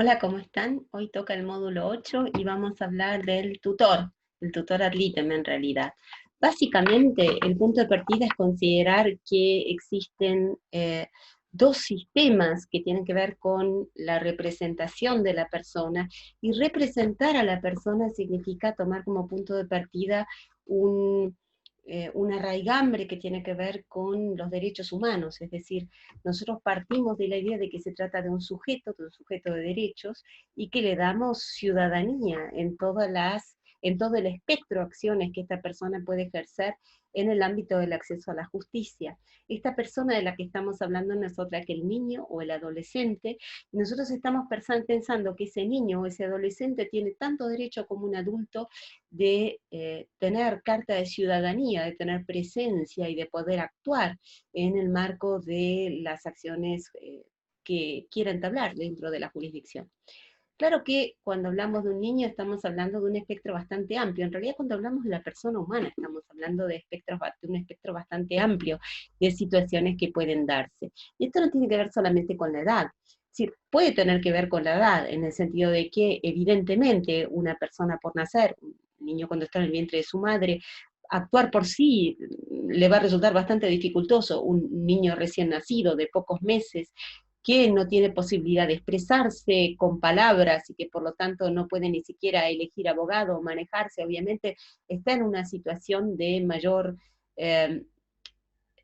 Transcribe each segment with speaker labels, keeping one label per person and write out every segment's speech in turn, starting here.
Speaker 1: Hola, ¿cómo están? Hoy toca el módulo 8 y vamos a hablar del tutor, el tutor ad litem en realidad. Básicamente, el punto de partida es considerar que existen dos sistemas que tienen que ver con la representación de la persona, y representar a la persona significa tomar como punto de partida una raigambre que tiene que ver con los derechos humanos, es decir, nosotros partimos de la idea de que se trata de un sujeto de derechos, y que le damos ciudadanía en todo el espectro de acciones que esta persona puede ejercer en el ámbito del acceso a la justicia. Esta persona de la que estamos hablando no es otra que el niño o el adolescente, y nosotros estamos pensando que ese niño o ese adolescente tiene tanto derecho como un adulto de tener carta de ciudadanía, de tener presencia y de poder actuar en el marco de las acciones que quiera entablar dentro de la jurisdicción. Claro que cuando hablamos de un niño estamos hablando de un espectro bastante amplio. En realidad, cuando hablamos de la persona humana estamos hablando de un espectro bastante amplio de situaciones que pueden darse. Y esto no tiene que ver solamente con la edad. Es decir, puede tener que ver con la edad, en el sentido de que evidentemente una persona por nacer, un niño cuando está en el vientre de su madre, actuar por sí le va a resultar bastante dificultoso. Un niño recién nacido de pocos meses que no tiene posibilidad de expresarse con palabras y que por lo tanto no puede ni siquiera elegir abogado o manejarse, obviamente está en una situación de mayor eh,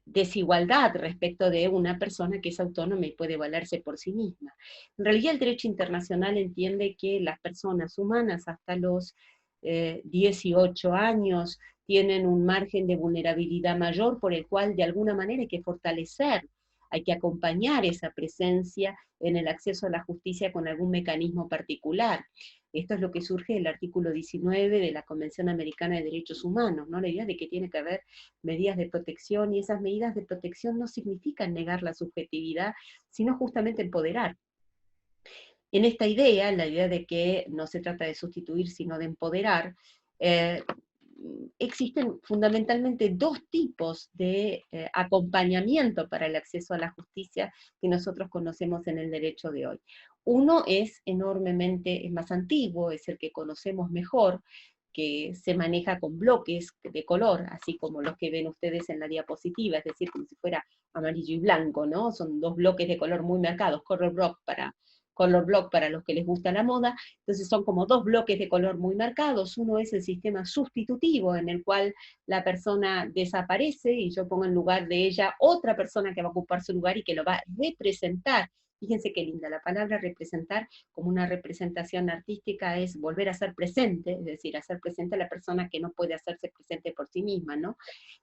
Speaker 1: desigualdad respecto de una persona que es autónoma y puede valerse por sí misma. En realidad el derecho internacional entiende que las personas humanas hasta los 18 años tienen un margen de vulnerabilidad mayor, por el cual de alguna manera hay que fortalecer, hay que acompañar esa presencia en el acceso a la justicia con algún mecanismo particular. Esto es lo que surge del artículo 19 de la Convención Americana de Derechos Humanos, ¿no? La idea de que tiene que haber medidas de protección, y esas medidas de protección no significan negar la subjetividad, sino justamente empoderar. En esta idea, la idea de que no se trata de sustituir, sino de empoderar, eh, existen fundamentalmente dos tipos de acompañamiento para el acceso a la justicia que nosotros conocemos en el derecho de hoy. Uno es más antiguo, es el que conocemos mejor, que se maneja con bloques de color, así como los que ven ustedes en la diapositiva, es decir, como si fuera amarillo y blanco, ¿no? Son dos bloques de color muy marcados, color block para los que les gusta la moda. Entonces son como dos bloques de color muy marcados. Uno es el sistema sustitutivo, en el cual la persona desaparece y yo pongo en lugar de ella otra persona que va a ocupar su lugar y que lo va a representar. Fíjense qué linda la palabra representar, como una representación artística, es volver a ser presente, es decir, hacer presente a la persona que no puede hacerse presente por sí misma, ¿no?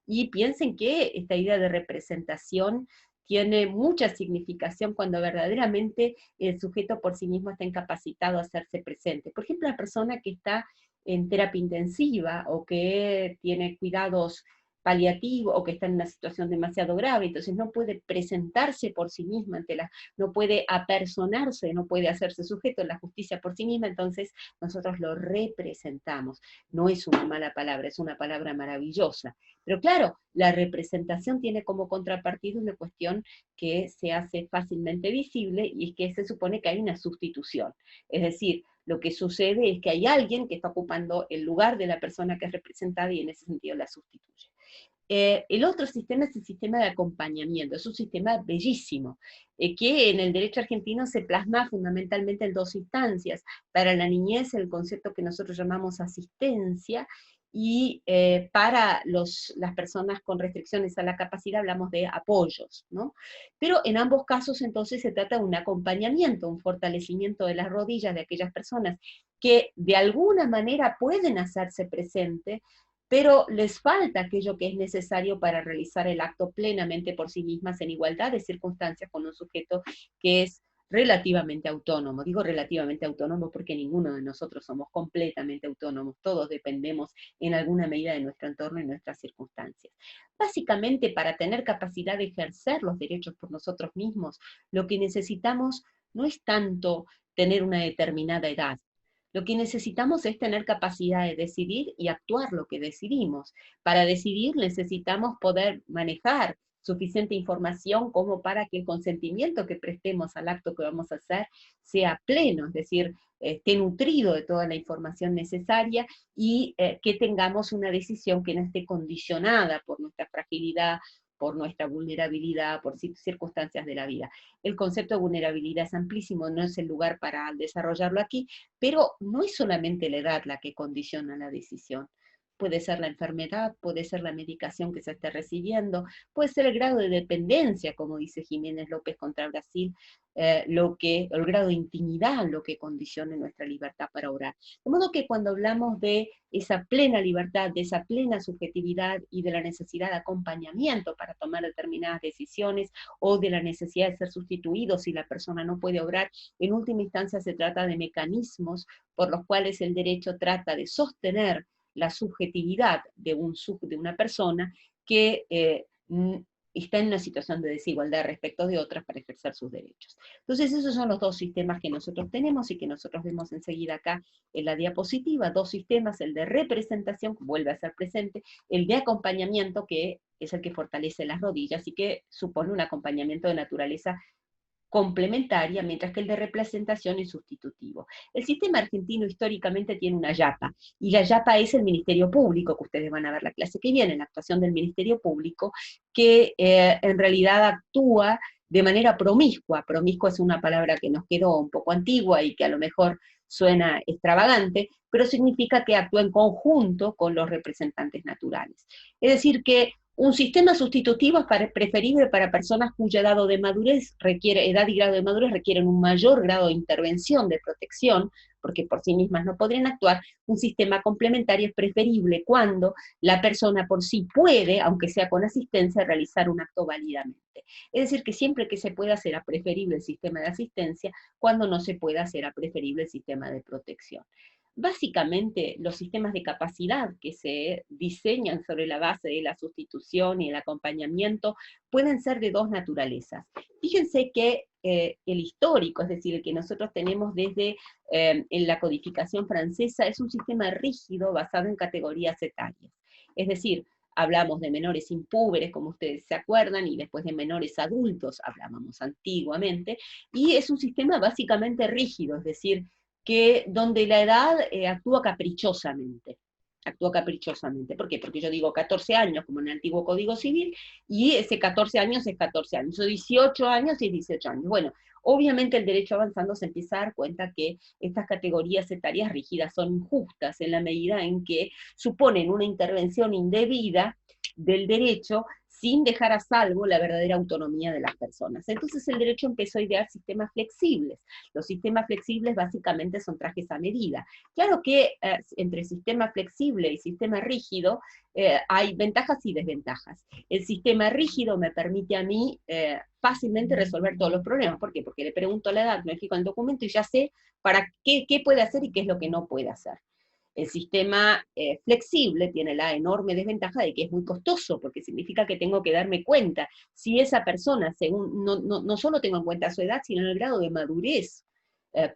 Speaker 1: Y piensen que esta idea de representación tiene mucha significación cuando verdaderamente el sujeto por sí mismo está incapacitado a hacerse presente. Por ejemplo, la persona que está en terapia intensiva o que tiene cuidados paliativos o que está en una situación demasiado grave, entonces no puede presentarse por sí misma no puede apersonarse, no puede hacerse sujeto de la justicia por sí misma, entonces nosotros lo representamos. No es una mala palabra, es una palabra maravillosa. Pero claro, la representación tiene como contrapartida una cuestión que se hace fácilmente visible, y es que se supone que hay una sustitución. Es decir, lo que sucede es que hay alguien que está ocupando el lugar de la persona que es representada, y en ese sentido la sustituye. El otro sistema es el sistema de acompañamiento, es un sistema bellísimo, que en el derecho argentino se plasma fundamentalmente en dos instancias. Para la niñez, el concepto que nosotros llamamos asistencia, y para las personas con restricciones a la capacidad hablamos de apoyos, ¿no? Pero en ambos casos entonces se trata de un acompañamiento, un fortalecimiento de las rodillas de aquellas personas que de alguna manera pueden hacerse presente, pero les falta aquello que es necesario para realizar el acto plenamente por sí mismas, en igualdad de circunstancias con un sujeto que es relativamente autónomo. Digo relativamente autónomo porque ninguno de nosotros somos completamente autónomos, todos dependemos en alguna medida de nuestro entorno y nuestras circunstancias. Básicamente, para tener capacidad de ejercer los derechos por nosotros mismos, lo que necesitamos no es tanto tener una determinada edad. Lo que necesitamos es tener capacidad de decidir y actuar lo que decidimos. Para decidir necesitamos poder manejar suficiente información como para que el consentimiento que prestemos al acto que vamos a hacer sea pleno, es decir, esté nutrido de toda la información necesaria y que tengamos una decisión que no esté condicionada por nuestra fragilidad, por nuestra vulnerabilidad, por circunstancias de la vida. El concepto de vulnerabilidad es amplísimo, no es el lugar para desarrollarlo aquí, pero no es solamente la edad la que condiciona la decisión. Puede ser la enfermedad, puede ser la medicación que se esté recibiendo, puede ser el grado de dependencia, como dice Jiménez López contra Brasil, el grado de intimidad, lo que condicione nuestra libertad para orar. De modo que cuando hablamos de esa plena libertad, de esa plena subjetividad y de la necesidad de acompañamiento para tomar determinadas decisiones, o de la necesidad de ser sustituido si la persona no puede obrar, en última instancia se trata de mecanismos por los cuales el derecho trata de sostener la subjetividad de una persona que está en una situación de desigualdad respecto de otras para ejercer sus derechos. Entonces esos son los dos sistemas que nosotros tenemos y que nosotros vemos enseguida acá en la diapositiva, dos sistemas, el de representación, que vuelve a ser presente, el de acompañamiento, que es el que fortalece las rodillas y que supone un acompañamiento de naturaleza complementaria, mientras que el de representación es sustitutivo. El sistema argentino históricamente tiene una YAPA, y la YAPA es el Ministerio Público, que ustedes van a ver la clase que viene, la actuación del Ministerio Público, que en realidad actúa de manera promiscua. Promiscua es una palabra que nos quedó un poco antigua y que a lo mejor suena extravagante, pero significa que actúa en conjunto con los representantes naturales. Es decir, que un sistema sustitutivo es preferible para personas cuya edad y grado de madurez requieren un mayor grado de intervención, de protección, porque por sí mismas no podrían actuar. Un sistema complementario es preferible cuando la persona por sí puede, aunque sea con asistencia, realizar un acto válidamente. Es decir, que siempre que se pueda será preferible el sistema de asistencia, cuando no se pueda será preferible el sistema de protección. Básicamente, los sistemas de capacidad que se diseñan sobre la base de la sustitución y el acompañamiento pueden ser de dos naturalezas. Fíjense que el histórico, es decir, el que nosotros tenemos desde en la codificación francesa, es un sistema rígido basado en categorías etarias. Es decir, hablamos de menores impúberes, como ustedes se acuerdan, y después de menores adultos, hablábamos antiguamente, y es un sistema básicamente rígido, es decir, que donde la edad actúa caprichosamente. Actúa caprichosamente. ¿Por qué? Porque yo digo 14 años, como en el antiguo Código Civil, y ese 14 años es 14 años, o 18 años es 18 años. Bueno, obviamente el derecho avanzando se empieza a dar cuenta que estas categorías etarias rígidas son injustas en la medida en que suponen una intervención indebida del derecho sin dejar a salvo la verdadera autonomía de las personas. Entonces el derecho empezó a idear sistemas flexibles. Los sistemas flexibles básicamente son trajes a medida. Claro que entre sistema flexible y sistema rígido hay ventajas y desventajas. El sistema rígido me permite a mí fácilmente resolver todos los problemas. ¿Por qué? Porque le pregunto la edad, me fijo en el documento y ya sé para qué puede hacer y qué es lo que no puede hacer. El sistema flexible tiene la enorme desventaja de que es muy costoso, porque significa que tengo que darme cuenta si esa persona, según, no solo tengo en cuenta su edad, sino el grado de madurez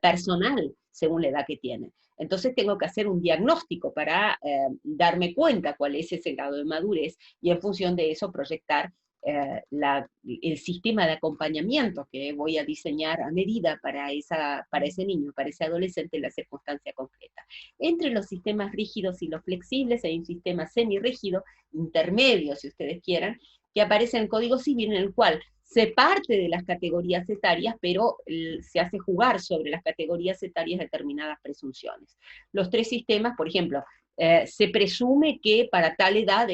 Speaker 1: personal según la edad que tiene. Entonces tengo que hacer un diagnóstico para darme cuenta cuál es ese grado de madurez, y en función de eso proyectar el sistema de acompañamiento que voy a diseñar a medida para ese niño, para ese adolescente en la circunstancia concreta. Entre los sistemas rígidos y los flexibles hay un sistema semirrígido, intermedio si ustedes quieran, que aparece en el Código Civil, en el cual se parte de las categorías etarias, pero se hace jugar sobre las categorías etarias determinadas presunciones. Los tres sistemas, por ejemplo, se presume que para tal edad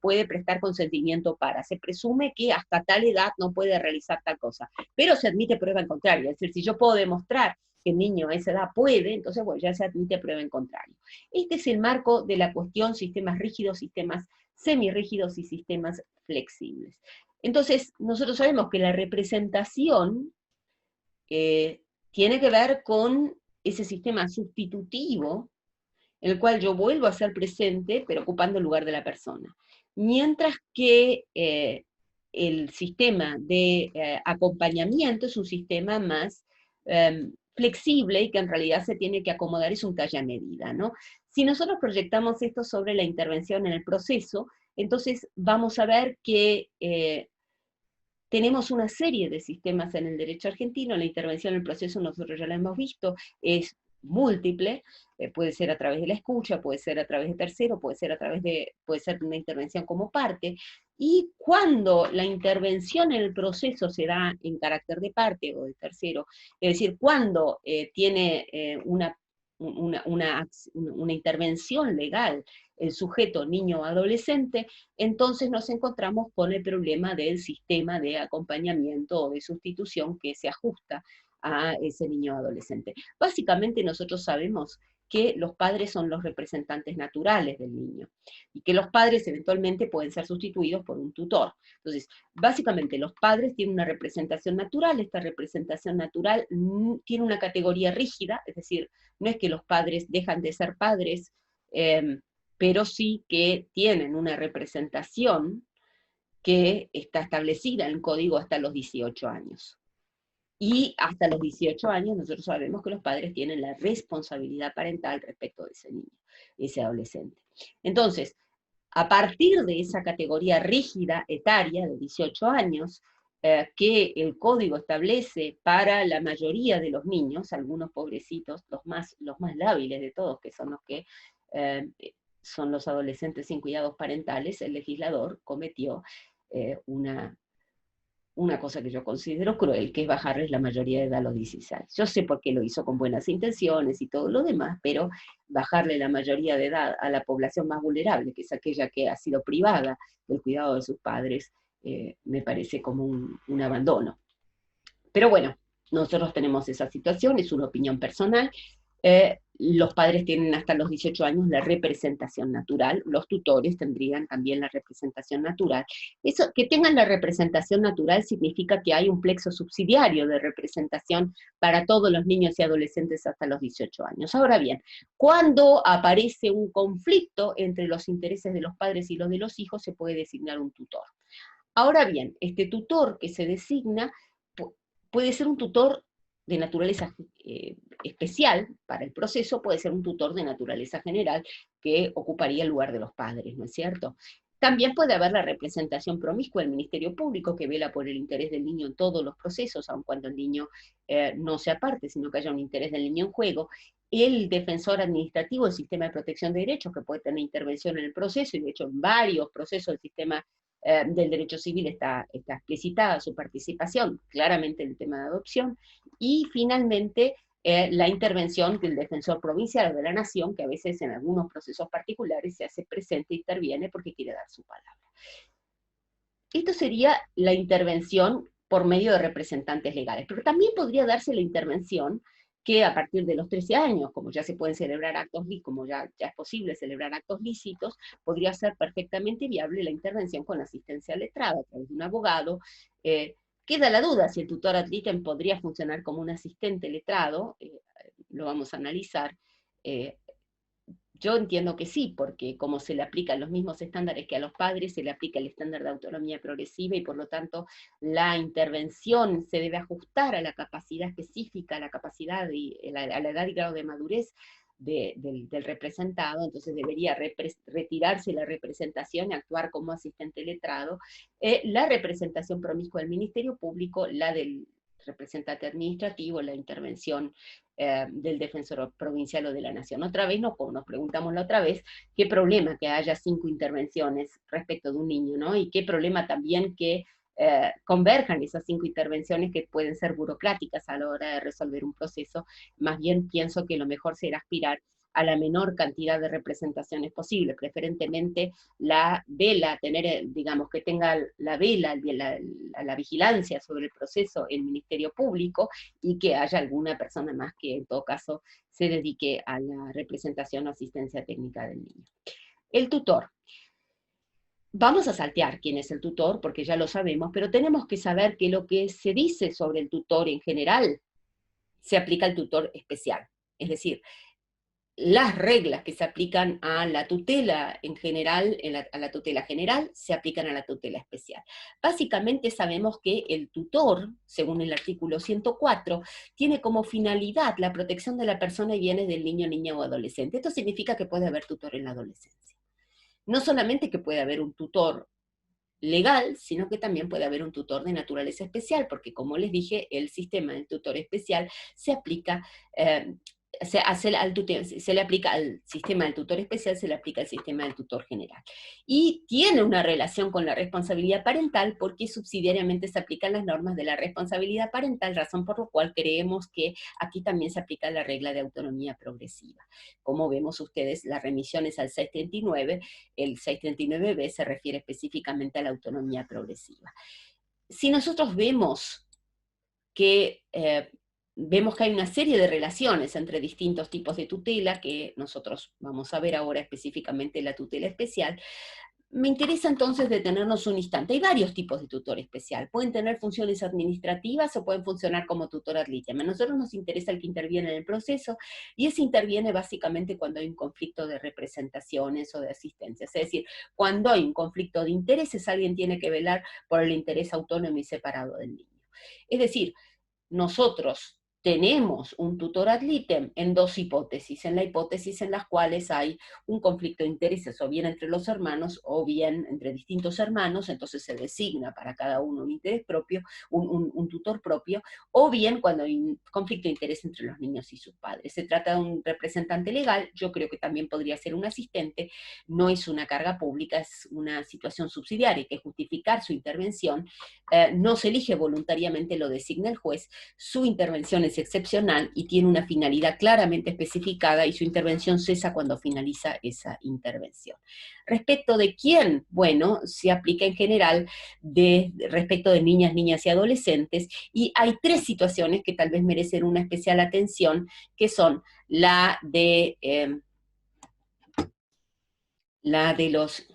Speaker 1: puede prestar consentimiento se presume que hasta tal edad no puede realizar tal cosa, pero se admite prueba en contrario, es decir, si yo puedo demostrar que el niño a esa edad puede, entonces bueno, ya se admite prueba en contrario. Este es el marco de la cuestión sistemas rígidos, sistemas semirrígidos y sistemas flexibles. Entonces, nosotros sabemos que la representación tiene que ver con ese sistema sustitutivo en el cual yo vuelvo a ser presente, pero ocupando el lugar de la persona. Mientras que el sistema de acompañamiento es un sistema más flexible y que en realidad se tiene que acomodar, es un talla medida, ¿no? Si nosotros proyectamos esto sobre la intervención en el proceso, Entonces vamos a ver que tenemos una serie de sistemas en el derecho argentino. La intervención en el proceso nosotros ya la hemos visto, es múltiple, puede ser a través de la escucha, puede ser a través de tercero, puede ser una intervención como parte, y cuando la intervención en el proceso se da en carácter de parte o de tercero, es decir, cuando tiene una intervención legal el sujeto niño o adolescente, entonces nos encontramos con el problema del sistema de acompañamiento o de sustitución que se ajusta a ese niño o adolescente. Básicamente nosotros sabemos que los padres son los representantes naturales del niño y que los padres eventualmente pueden ser sustituidos por un tutor. Entonces, básicamente los padres tienen una representación natural, esta representación natural tiene una categoría rígida, es decir, no es que los padres dejan de ser padres, pero sí que tienen una representación que está establecida en el código hasta los 18 años. Y hasta los 18 años nosotros sabemos que los padres tienen la responsabilidad parental respecto de ese niño, ese adolescente. Entonces, a partir de esa categoría rígida etaria de 18 años, que el código establece para la mayoría de los niños, algunos pobrecitos, los más lábiles de todos, que son los que son los adolescentes sin cuidados parentales, el legislador cometió una cosa que yo considero cruel, que es bajarles la mayoría de edad a los 16. Yo sé por qué lo hizo con buenas intenciones y todo lo demás, pero bajarle la mayoría de edad a la población más vulnerable, que es aquella que ha sido privada del cuidado de sus padres, me parece como un abandono. Pero bueno, nosotros tenemos esa situación, es una opinión personal. Los padres tienen hasta los 18 años la representación natural, los tutores tendrían también la representación natural. Eso, que tengan la representación natural significa que hay un plexo subsidiario de representación para todos los niños y adolescentes hasta los 18 años. Ahora bien, cuando aparece un conflicto entre los intereses de los padres y los de los hijos, se puede designar un tutor. Ahora bien, este tutor que se designa puede ser un tutor de naturaleza especial para el proceso, puede ser un tutor de naturaleza general que ocuparía el lugar de los padres, ¿no es cierto? También puede haber la representación promiscua del Ministerio Público, que vela por el interés del niño en todos los procesos, aun cuando el niño no sea parte, sino que haya un interés del niño en juego. El defensor administrativo del sistema de protección de derechos, que puede tener intervención en el proceso, y de hecho en varios procesos del sistema del derecho civil está explicitada su participación, claramente en el tema de adopción, y finalmente la intervención del defensor provincial o de la nación, que a veces en algunos procesos particulares se hace presente e interviene porque quiere dar su palabra. Esto sería la intervención por medio de representantes legales, pero también podría darse la intervención que a partir de los 13 años, como ya se pueden celebrar actos, como ya es posible celebrar actos lícitos, podría ser perfectamente viable la intervención con asistencia letrada a través de un abogado. Queda la duda si el tutor ad litem podría funcionar como un asistente letrado, lo vamos a analizar. Yo entiendo que sí, porque como se le aplican los mismos estándares que a los padres, se le aplica el estándar de autonomía progresiva y por lo tanto la intervención se debe ajustar a la capacidad específica, a la capacidad y a la edad y grado de madurez del representado, entonces debería retirarse la representación y actuar como asistente letrado. La representación promiscua del Ministerio Público, la del representante administrativo, la intervención del defensor provincial o de la nación. Otra vez, como nos preguntamos la otra vez, qué problema que haya 5 intervenciones respecto de un niño, ¿no? Y qué problema también que converjan esas 5 intervenciones que pueden ser burocráticas a la hora de resolver un proceso. Más bien pienso que lo mejor será aspirar a la menor cantidad de representaciones posible, preferentemente la vela, tener, digamos, que tenga la vela, la vigilancia sobre el proceso el Ministerio Público y que haya alguna persona más que en todo caso se dedique a la representación o asistencia técnica del niño. El tutor. Vamos a saltear quién es el tutor, porque ya lo sabemos, pero tenemos que saber que lo que se dice sobre el tutor en general se aplica al tutor especial. Es decir, las reglas que se aplican a la tutela en general, a la tutela general, se aplican a la tutela especial. Básicamente sabemos que el tutor, según el artículo 104, tiene como finalidad la protección de la persona y bienes del niño, niña o adolescente. Esto significa que puede haber tutor en la adolescencia. no solamente que puede haber un tutor legal, sino que también puede haber un tutor de naturaleza especial, porque como les dije, el sistema del tutor especial se aplica, se le aplica al sistema del tutor especial, se le aplica al sistema del tutor general. Y tiene una relación con la responsabilidad parental porque subsidiariamente se aplican las normas de la responsabilidad parental, razón por la cual creemos que aquí también se aplica la regla de autonomía progresiva. Como vemos ustedes, las remisiones al 639, el 639b se refiere específicamente a la autonomía progresiva. Si nosotros que vemos que hay una serie de relaciones entre distintos tipos de tutela, que nosotros vamos a ver ahora específicamente la tutela especial, me interesa entonces detenernos un instante. Hay varios tipos de tutor especial. Pueden tener funciones administrativas o pueden funcionar como tutor ad litem. A nosotros nos interesa el que interviene en el proceso, y ese interviene básicamente cuando hay un conflicto de representaciones o de asistencias. Es decir, cuando hay un conflicto de intereses, alguien tiene que velar por el interés autónomo y separado del niño. Es decir, nosotros tenemos un tutor ad litem en dos hipótesis, en la hipótesis en las cuales hay un conflicto de intereses, o bien entre los hermanos, o bien entre distintos hermanos, entonces se designa para cada uno un interés propio, un tutor propio, o bien cuando hay un conflicto de interés entre los niños y sus padres. Se trata de un representante legal, yo creo que también podría ser un asistente, no es una carga pública, es una situación subsidiaria, hay que justificar su intervención, no se elige voluntariamente, lo designa el juez, su intervención es excepcional y tiene una finalidad claramente especificada, y su intervención cesa cuando finaliza esa intervención. Respecto de quién, bueno, se aplica en general respecto de niñas, niñas y adolescentes, y hay tres situaciones que tal vez merecen una especial atención, que son la de los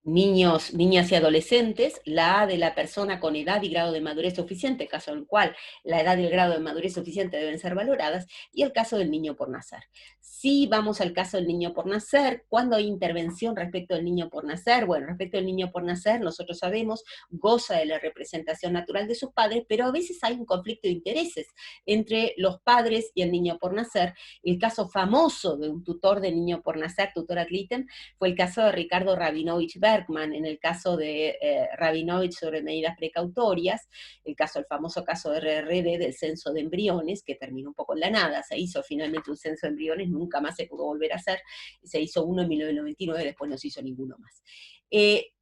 Speaker 1: niños, niñas y adolescentes, la A de la persona con edad y grado de madurez suficiente, caso en el cual la edad y el grado de madurez suficiente deben ser valoradas, y el caso del niño por nacer. Si vamos al caso del niño por nacer, ¿cuándo hay intervención respecto del niño por nacer? Bueno, respecto del niño por nacer, nosotros sabemos, goza de la representación natural de sus padres, pero a veces hay un conflicto de intereses entre los padres y el niño por nacer. El caso famoso de un tutor de niño por nacer, tutor ad litem, fue el caso de Ricardo Rabinovich Bergman. En el caso de Rabinovich sobre medidas precautorias, el famoso caso de RRD del censo de embriones, que terminó un poco en la nada, se hizo finalmente un censo de embriones, nunca más se pudo volver a hacer, se hizo uno en 1999, después no se hizo ninguno más.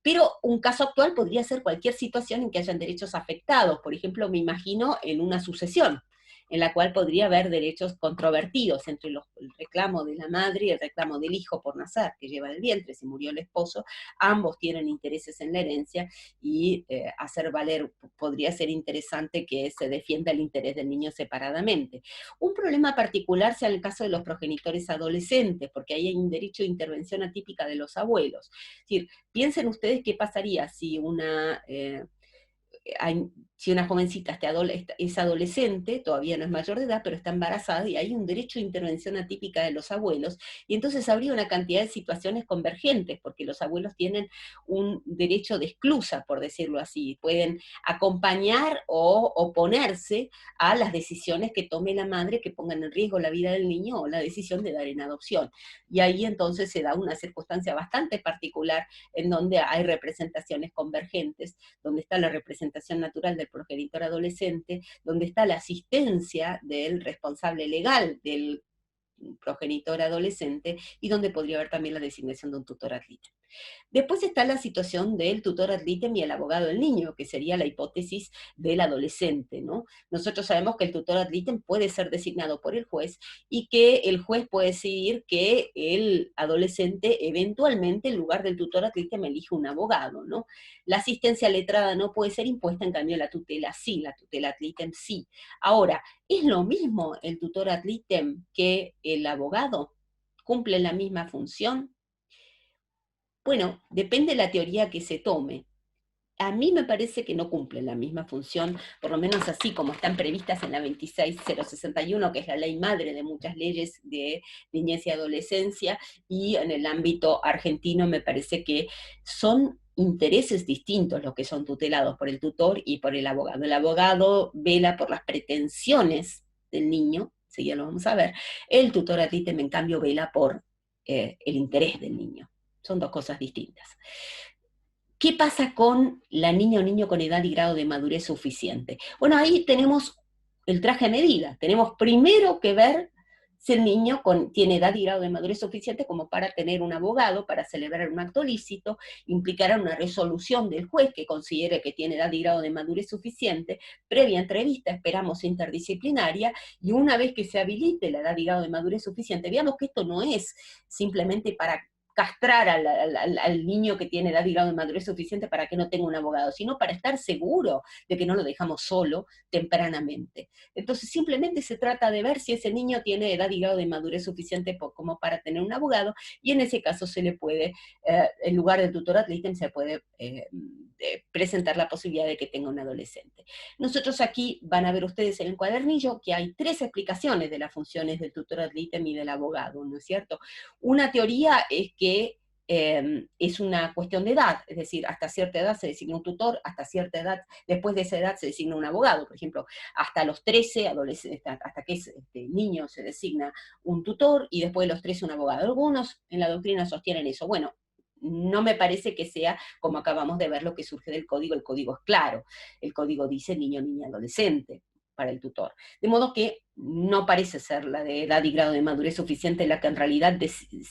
Speaker 1: Pero un caso actual podría ser cualquier situación en que hayan derechos afectados, por ejemplo, me imagino en una sucesión, en la cual podría haber derechos controvertidos entre el reclamo de la madre y el reclamo del hijo por nacer, que lleva el vientre, si murió el esposo, ambos tienen intereses en la herencia, y hacer valer, podría ser interesante que se defienda el interés del niño separadamente. Un problema particular sea en el caso de los progenitores adolescentes, porque ahí hay un derecho de intervención atípica de los abuelos. Es decir, piensen ustedes qué pasaría si si una jovencita es adolescente, todavía no es mayor de edad, pero está embarazada, y hay un derecho de intervención atípica de los abuelos, y entonces habría una cantidad de situaciones convergentes, porque los abuelos tienen un derecho de exclusa, por decirlo así, pueden acompañar o oponerse a las decisiones que tome la madre que pongan en riesgo la vida del niño, o la decisión de dar en adopción. Y ahí entonces se da una circunstancia bastante particular en donde hay representaciones convergentes, donde está la representación natural del progenitor adolescente, donde está la asistencia del responsable legal del progenitor adolescente, y donde podría haber también la designación de un tutor ad litem. Después está la situación del tutor ad litem y el abogado del niño, que sería la hipótesis del adolescente, ¿no? Nosotros sabemos que el tutor ad litem puede ser designado por el juez, y que el juez puede decidir que el adolescente eventualmente, en lugar del tutor ad litem, elige un abogado, ¿no? La asistencia letrada no puede ser impuesta, en cambio la tutela sí, la tutela ad litem sí. Ahora, ¿es lo mismo el tutor ad litem que el abogado? ¿Cumple la misma función? Bueno, depende de la teoría que se tome. A mí me parece que no cumplen la misma función, por lo menos así como están previstas en la 26061, que es la ley madre de muchas leyes de niñez y adolescencia, y en el ámbito argentino me parece que son intereses distintos los que son tutelados por el tutor y por el abogado. El abogado vela por las pretensiones del niño, ya lo vamos a ver. El tutor ad litem, en cambio, vela por el interés del niño. Son dos cosas distintas. ¿Qué pasa con la niña o niño con edad y grado de madurez suficiente? Bueno, ahí tenemos el traje a medida. Tenemos primero que ver si el niño tiene edad y grado de madurez suficiente como para tener un abogado, para celebrar un acto lícito, implicará una resolución del juez que considere que tiene edad y grado de madurez suficiente, previa entrevista, esperamos interdisciplinaria, y una vez que se habilite la edad y grado de madurez suficiente, veamos que esto no es simplemente para castrar al niño que tiene edad y grado de madurez suficiente para que no tenga un abogado, sino para estar seguro de que no lo dejamos solo tempranamente. Entonces simplemente se trata de ver si ese niño tiene edad y grado de madurez suficiente como para tener un abogado, y en ese caso se le puede, en lugar del tutor ad litem, se puede presentar la posibilidad de que tenga un adolescente. Nosotros aquí van a ver ustedes en el cuadernillo que hay 3 explicaciones de las funciones del tutor ad litem y del abogado, ¿no es cierto? Una teoría es que es una cuestión de edad, es decir, hasta cierta edad se designa un tutor, hasta cierta edad, después de esa edad se designa un abogado, por ejemplo, hasta los 13, hasta que es niño se designa un tutor, y después de los 13 un abogado. Algunos en la doctrina sostienen eso. Bueno, no me parece que sea como acabamos de ver lo que surge del código. El código es claro, el código dice niño, niña, adolescente para el tutor. De modo que no parece ser la de edad y grado de madurez suficiente la que en realidad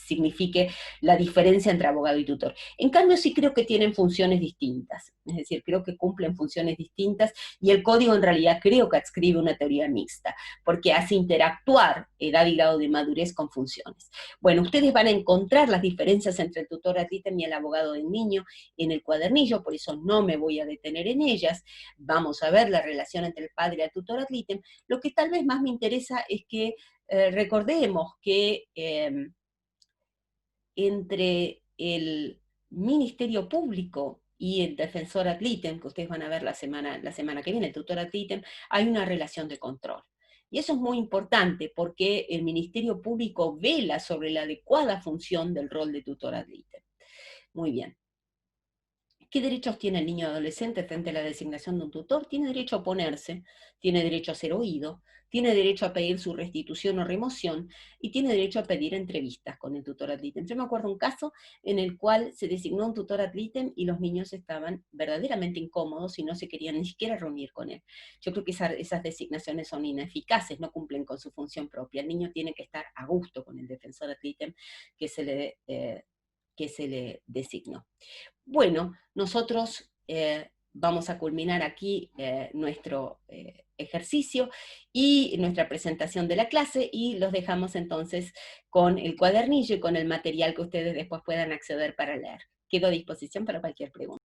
Speaker 1: signifique la diferencia entre abogado y tutor. En cambio, sí creo que tienen funciones distintas, es decir, creo que cumplen funciones distintas, y el código en realidad creo que adscribe una teoría mixta, porque hace interactuar edad y grado de madurez con funciones. Bueno, ustedes van a encontrar las diferencias entre el tutor ad litem y el abogado del niño en el cuadernillo, por eso no me voy a detener en ellas. Vamos a ver la relación entre el padre y el tutor ad litem. Lo que tal vez más me interesa es que recordemos que entre el Ministerio Público y el defensor ad litem, que ustedes van a ver la semana que viene, el tutor ad litem, hay una relación de control. Y eso es muy importante porque el Ministerio Público vela sobre la adecuada función del rol de tutor ad litem. Muy bien. ¿Qué derechos tiene el niño adolescente frente a la designación de un tutor? Tiene derecho a oponerse, tiene derecho a ser oído, tiene derecho a pedir su restitución o remoción, y tiene derecho a pedir entrevistas con el tutor ad litem. Yo me acuerdo un caso en el cual se designó un tutor ad litem y los niños estaban verdaderamente incómodos y no se querían ni siquiera reunir con él. Yo creo que esas designaciones son ineficaces, no cumplen con su función propia. El niño tiene que estar a gusto con el defensor ad litem que se le designó. Bueno, nosotros vamos a culminar aquí nuestro ejercicio y nuestra presentación de la clase, y los dejamos entonces con el cuadernillo y con el material que ustedes después puedan acceder para leer. Quedo a disposición para cualquier pregunta.